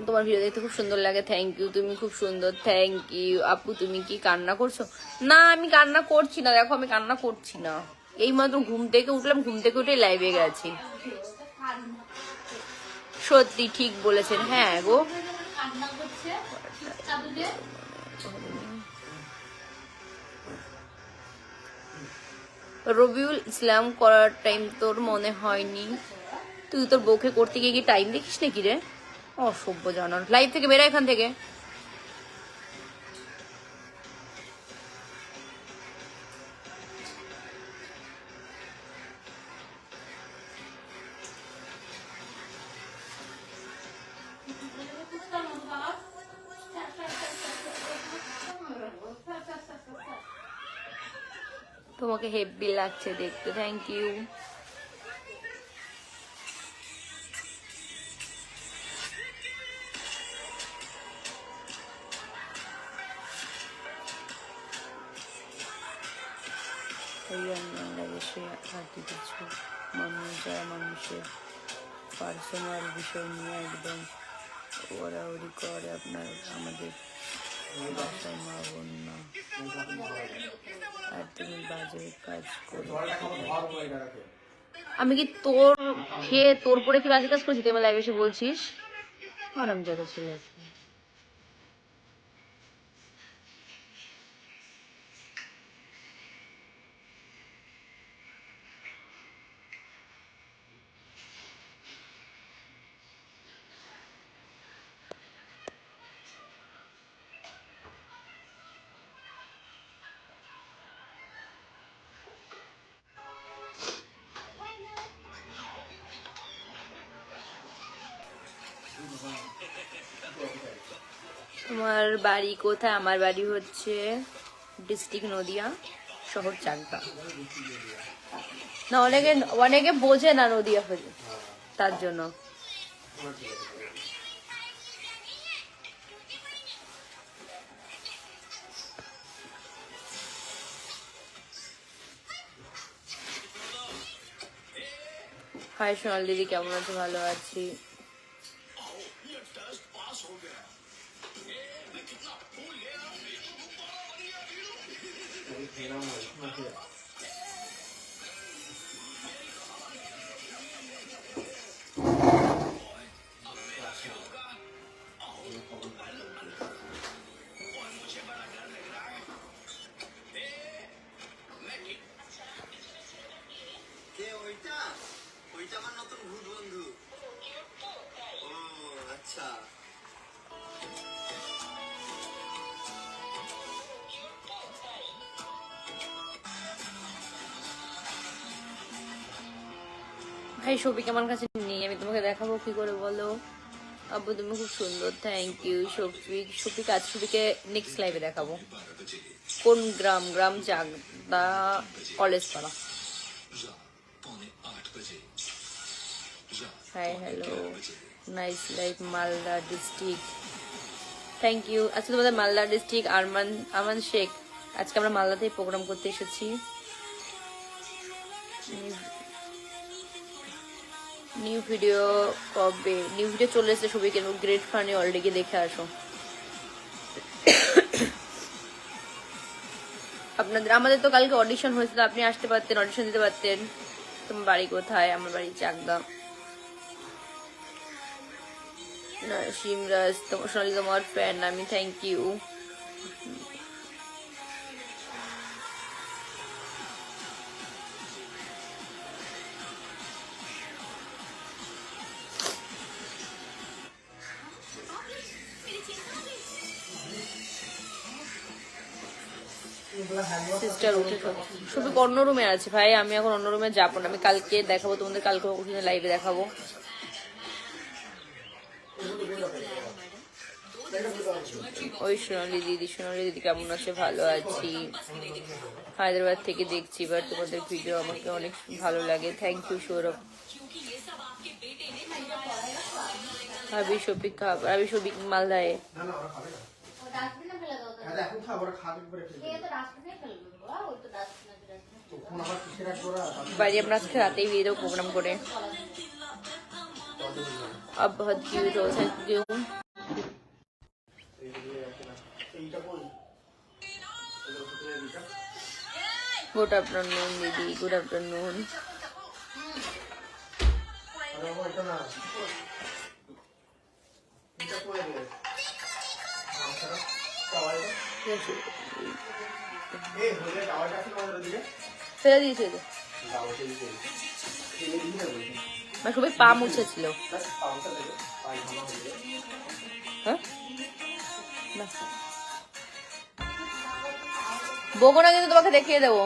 তোমার ভিডিও দেখতে খুব সুন্দর লাগে, থ্যাংক ইউ, তুমি খুব সুন্দর, থ্যাংক ইউ। আপু তুমি কি কান্না করছো? না আমি কান্না করছি না, দেখো আমি কান্না করছি না, এই মাত্র ঘুম থেকে উঠলাম, ঘুম থেকে উঠে লাইভে গেছি। সত্যি ঠিক বলেছেন, হ্যাঁ গো। রবিউল ইসলাম করার টাইম তোর মনে হয়নি? তুই তোর বউকে করতে গিয়ে কি টাইম দেখিস নাকি রে? অসভ্য জানার, লাইভ থেকে বেরা এখান থেকে। তোমাকে হেভি লাগছে দেখতে, থ্যাংক ইউ। বাংলাদেশে হাঁটি কিছু মানুষ যারা মানুষের পার্সোনাল বিষয় নিয়ে একদম ওড়াউড়ি করে, আপনার আমাদের বাসায় মা বোন না, আর তুমি বাজে কাজ করো। আমি কি তোর খেয়ে তোর পরে কি বাজে কাজ করছি? তুই আমার লাইভে এসে বলছিস আরামজাদা ছেলে। তোমার বাড়ি কোথায়? আমার বাড়ি হচ্ছে ডিস্ট্রিক্ট নদিয়া, শহর চাকদা। না অনেকে অনেকে বোঝে না নদিয়া হয়ে, তার জন্য। হাই সোনাল দিদি, কেমন আছো? ভালো আছি। ভাই শফিক আমার কাছে নেই, আমি তোমাকে দেখাবো কি করে বলো? আব্বু তুমি খুব সুন্দর, থ্যাংক ইউ শফিক। শফিক আজ শফিকে নেক্সট লাইভে দেখাবো। কোন গ্রাম? গ্রাম চাকদা, কলেজ পাড়া। Hi hello, nice live, Malda district, thank you. আচ্ছা তোমাদের মালদা ডিস্ট্রিক্ট, আমান শেখ। আজকে আমরা মালদাতেই প্রোগ্রাম করতে এসেছি। নিউ ভিডিও কবে? নিউ ভিডিও চলে এসেছে সবাইকে, গ্রেট ফানি অলরেডি দেখে আসো। আপনাদের আমাদের তো কালকে অডিশন হয়েছিল, আপনি আসতে পারতেন, অডিশন দিতে পারতেন। তোমার বাড়ি কোথায়? আমার বাড়ি চাকদা। সিমরাজ তোমার সোনালি তোমার ফ্যান আমি, থ্যাংক ইউ। সিস্টার উঠে শুধু অন্য রুমে আছে ভাই, আমি এখন অন্য রুমে যাবো না, আমি কালকে দেখাবো তোমাদের, কালকে ওখানে লাইভে দেখাবো। ওই সোনালি দিদি, সোনালি দিদি কেমন আছে? ভালো আছি, হায়দ্রাবাদ থেকে দেখছি এবার তোমাদের ভিডিও, আমাকে অনেক ভালো লাগে, থ্যাংক ইউ সৌরভ। ভাবি শফিক ভাবি শফিক মালদায়। বাড়ি আমরা আজকে রাতেই বিয়ে দেবো প্রোগ্রাম করে। अब बहुत क्यूट हो सकती हूँ। गुड आफ्टरनून दीदी, गुड आफ्टरनून। ফেলে দিয়েছে সবাই পা মুছেছিল। হ্যাঁ বকো না কিন্তু তোমাকে দেখিয়ে দেবো।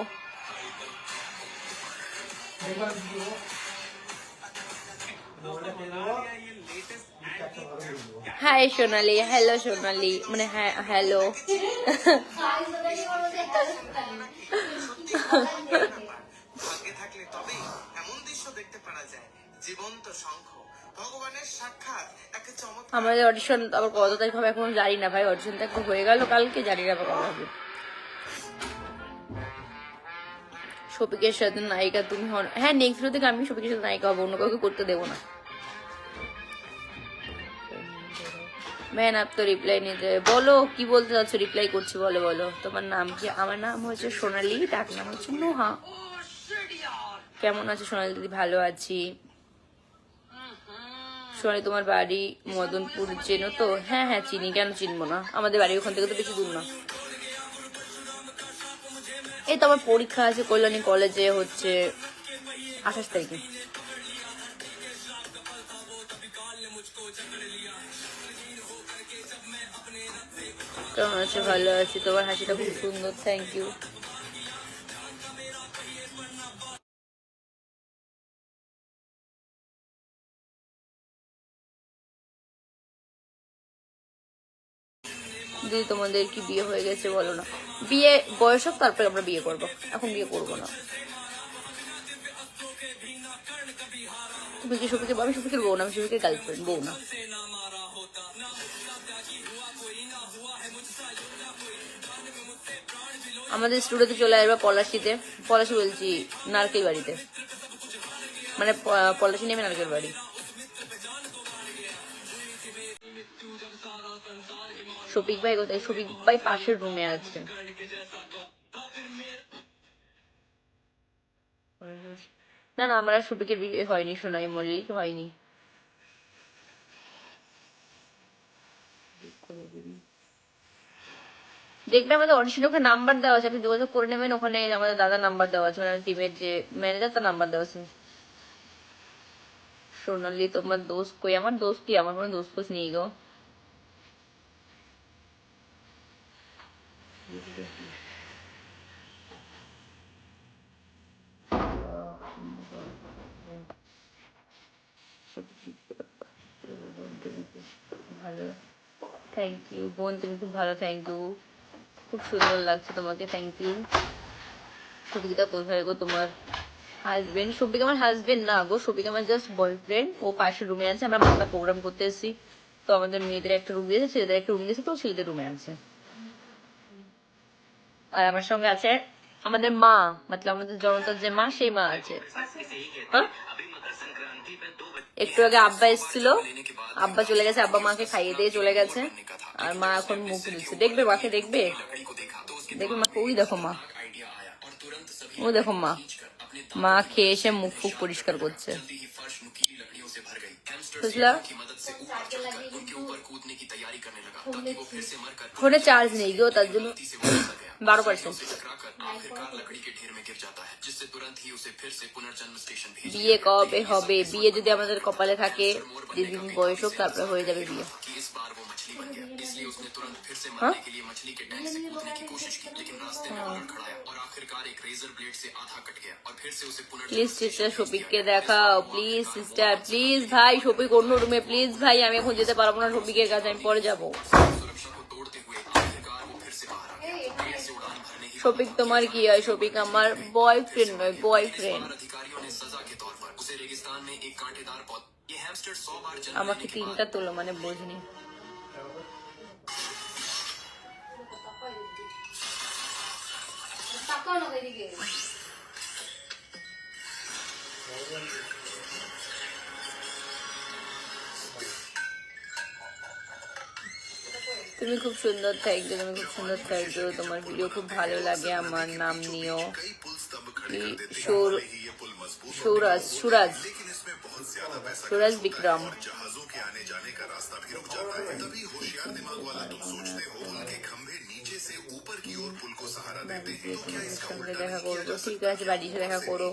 হাই সোনালি, হ্যালো সোনালি, মানে হ্যাঁ হ্যালো। আমাদের অডিশন আবার কত তারিখ হবে এখন জানি না ভাই। অডিশনটা একটু হয়ে গেল কালকে, জানি না কবে হবে। শফিকের সাথে নায়িকা তুমি হন? হ্যাঁ নেক্সট ডে থেকে আমি শফিকের সাথে নায়িকা হবো, অন্য কাউকে করতে দেবো না। ম্যান আপ তো রিপ্লাই নিতে বলো, কি বলতে চাচ্ছ? রিপ্লাই করছি, বলো বলো তোমার নাম কি? আমার নাম হচ্ছে সোনালি, ডাক নাম হচ্ছে নোহা। কেমন আছো সোনালি দিদি? ভালো আছি। সোনালি তোমার বাড়ি মদনপুর, চেনো তো? হ্যাঁ হ্যাঁ চিনি, কেন চিনবো না, আমাদের বাড়ি ওখান থেকে তো বেশি দূর না। এই তো আমার পরীক্ষা আছে কল্যাণী কলেজে, হচ্ছে 28 তারিখে। কেমন আছে? ভালো আছি। তোমার হাসিটা খুব সুন্দর, থ্যাংক ইউ। দিদি তোমাদের কি বিয়ে হয়ে গেছে? বলো না। বিয়ে বয়স হোক তারপরে আমরা বিয়ে করবো, এখন বিয়ে করবো না। তুমি কি শফিকের? আমি শফিকের বউ না, আমি শফিকের গার্লফ্রেন্ড, বউ না। আমাদের স্টুডিওতে চলে আসবে পলাশিতে, পলাশি বলছি নারকেল বাড়িতে, মানে পলাশি নেমে নারকেল বাড়ি। শফিক ভাই কোথায়? শফিক ভাই পাশের রুমে আছে। না না আমার শফিকের বিয়ে হয়নি, শোনাই মল্লিক হয়নি। দেখবে আমাদের অডিশন ওখানে নাম্বার দেওয়া আছে, আপনি যোগাযোগ করে নেবেন, ওখানে আমাদের দাদার নাম্বার দেওয়া আছে, মানে টিমের যে ম্যানেজার তার নাম্বার দেওয়া আছে। সোনালি তোমার দোস্ত কই? আমার দোস্ত কি, আমার কোনো দোস্ত ফোস্ত নেই গো। ভালো, থ্যাংক ইউ বোন, তুমি খুব ভালো, থ্যাংক ইউ, খুব সুন্দর লাগছে তোমাকে, থ্যাংক ইউ। শফিকটা কোথায় গো তোমার হাজবেন্ড? শফিক আমার হাজবেন্ড না গো, শফিক আমার জাস্ট বয়ফ্রেন্ড। ও পাশের রুমে আছে, আমরা বাংলা প্রোগ্রাম করতে এসেছি, তো আমাদের মেয়েদের একটা রুম দিয়েছে, ছেলেদের একটা রুম দিয়েছে, তো ছেলেদের রুমে আছে। আর আমার সঙ্গে আছে আমাদের মা, মতলব আমাদের জনতার যে মা, সেই মা আছে। হ্যাঁ একটু আগে আব্বা এসেছিল, আব্বা চলে গেছে, আব্বা মাকে খাইয়ে দিয়ে চলে গেছে, আর মা এখন মুখ দিচ্ছে। দেখবে মাকে, দেখবে দেখবে মাকে, ওই দেখো মা, ও দেখো মা, মা খেয়ে এসে মুখ ফুক পরিষ্কার করছে, বুঝলা? ফোনে চার্জ নেই গো, তার জন্য 12%। বিয়ে কবে হবে? বিয়ে যদি আমাদের কপালে থাকে, যেদিন বয়স হোক তারপরে হয়ে যাবে বিয়ে। প্লিজ সিস্টার শফিককে দেখাও, প্লিজ সিস্টার, প্লিজ ভাই শফিক অন্য রুমে, প্লিজ ভাই আমি এখন যেতে পারবো না শফিকের কাছে, আমি পরে যাবো। শফিক তোমার কি হয়? শফিক আমার বয়ফ্রেন্ড নয়, বয়ফ্রেন্ড। আমাকে 3টা তোলো মানে বুঝনি। তুমি খুব সুন্দর, থ্যাংক ইউ। তুমি খুব সুন্দর, থ্যাংক ইউ। তোমার ভিডিও খুব ভালো লাগে। আমার নাম নিও সুরাজ সুরাজ সুরাজ বিক্রম। সঙ্গে দেখা করবো, ঠিক আছে, বাড়িতে দেখা করো।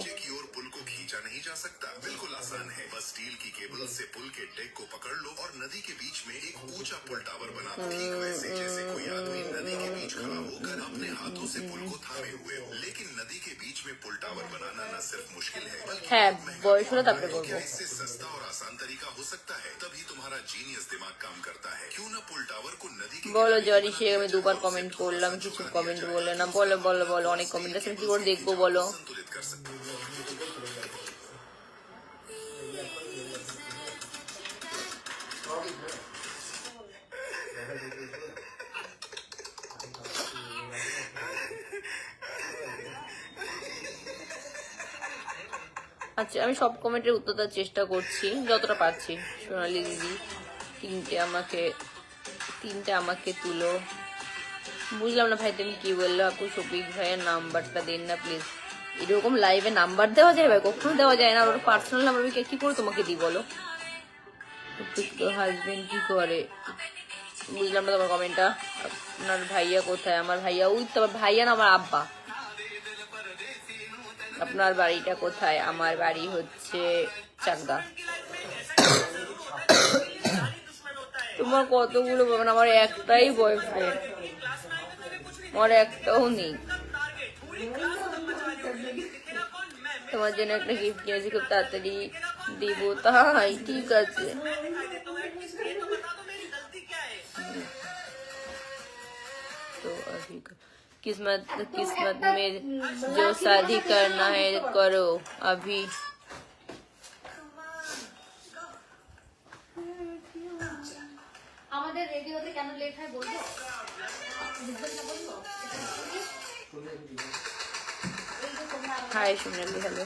नहीं जा सकता, बिल्कुल आसान है। बस स्टील की केबल से पुल के डेक को पकड़ लो और नदी के बीच में एक ऊंचा पुल टावर बना दो। ठीक वैसे जैसे कोई आदमी नदी के बीच खड़ा होकर अपने हाथों से पुल को थामे हुए हो। लेकिन नदी के बीच में पुल टावर बनाना न सिर्फ मुश्किल है बल्कि इससे सस्ता और आसान तरीका हो सकता है। तभी तुम्हारा जीनियस दिमाग काम करता है। क्यों न पुल टावर को नदी के বলো জরি সে আমি দুবার কমেন্ট করলাম, কিছু কমেন্ট বললে না। বলো বলো বলো, অনেক কমেন্ট আছে, কি করে দেখবো বলো। संतुलित कर सकते हैं। আচ্ছা, আমি সব কমেন্টের উত্তর দেওয়ার চেষ্টা করছি যতটা পারছি। সোনালি দিদি তিনটে আমাকে তুলো। বুঝলাম না ভাই তুমি কি বললো। আপু শফিক ভাইয়ের নাম্বারটা দিন না প্লিজ। এরকম লাইভে নাম্বার দেওয়া যায় ভাই? কখনো দেওয়া যায় না। ওর পার্সোনাল নাম্বার আমি কি করে তোমাকে দিই বলো? হাজবেন্ড কি করে? বুঝলাম না তোমার কমেন্টটা। আপনার ভাইয়া কোথায়? আমার ভাইয়া ওই তো, ভাইয়া না আমার আব্বা। আপনার বাড়িটা কোথায়? আমার বাড়ি হচ্ছে চাকদা। তোমার কতগুলো বলবেন? আমার একটাই বয়ফ্রেন্ড, আমার একটাও নেই। তোমার জন্য একটা গিফট কিনেছি, খুব তাড়াতাড়ি দিব। তাই ঠিক আছে। তো किस्मत में जो शादी करना है करो अभी। আমাদের রেডি হতে কেন লেট হয় বলবো? हाय सोनाली, हेलो।